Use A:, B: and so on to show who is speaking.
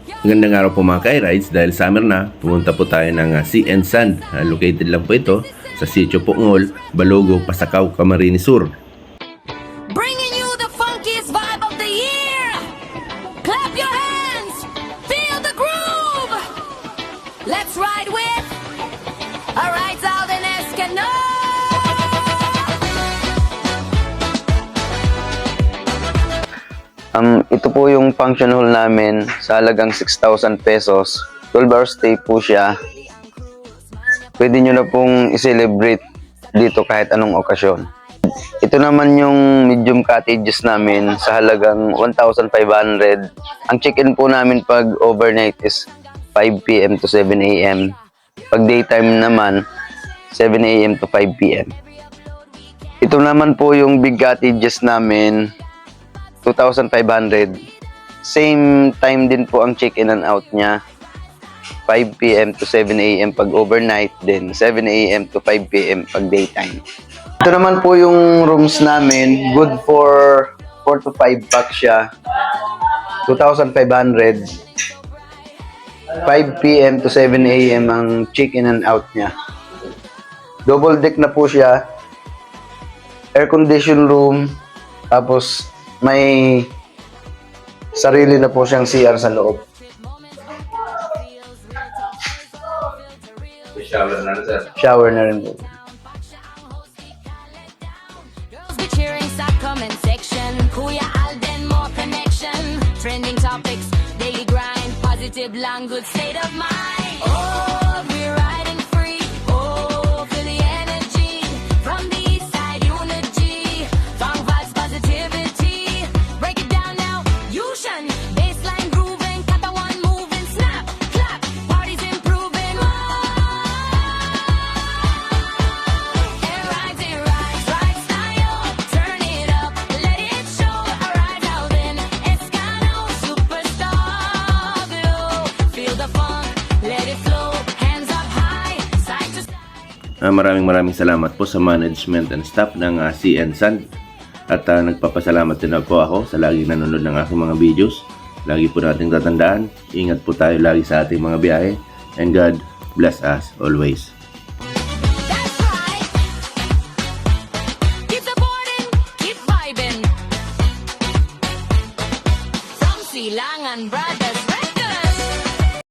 A: Magandang araw po mga ka-rides, dahil summer na, pumunta po tayo ng Sea and Sand. Located lang po ito sa Sitio Pungol, Balogo, Pasakaw, Camarines Sur.
B: Bringing you the funkiest vibe of the year. Clap your hands. Feel the groove. Let's ride with Alright, Alden Escano.
C: Ito po yung function hall namin sa halagang 6,000 pesos. 12 hours stay po siya. Pwede nyo na pong i-celebrate dito kahit anong okasyon. Ito naman yung medium cottages namin sa halagang 1,500. Ang check-in po namin pag overnight is 5 p.m. to 7 a.m. Pag daytime naman, 7 a.m. to 5 p.m. Ito naman po yung big cottages namin, 2,500. Same time din po ang check-in and out niya. 5 p.m. to 7 a.m. pag overnight, then 7 a.m. to 5 p.m. pag daytime. Ito naman po yung rooms namin. Good for 4 to 5 packs siya. 2,500. 5 p.m. to 7 a.m. ang check-in and out niya. Double deck na po siya. Air condition room. Tapos may sarili na po siyang CR sa loob.
A: Shower na sir.
C: Shower na rin po.
B: Girls be cheering sa comment section. Kuya Alden, more connection. Trending topics, daily grind. Positive lang, good state of mind. Oh, we're riding free. Oh, feel the energy. From the east side, unity. Funk vibes, positivity. Break it down now, Yushan. Baseline grooving, katawan moving. Snap, clap, parties improving. It rides, ride style. Turn it up, let it show. Alright, Alden Escano, superstar glow. Feel the funk, let it flow. Hands up high, side to side.
A: Maraming salamat po sa management and staff ng Sea and Sand. At nagpapasalamat din po ako sa laging nanonood ng aking mga videos. Lagi po nating tatandaan, ingat po tayo lagi sa ating mga biyahe. And God bless us always.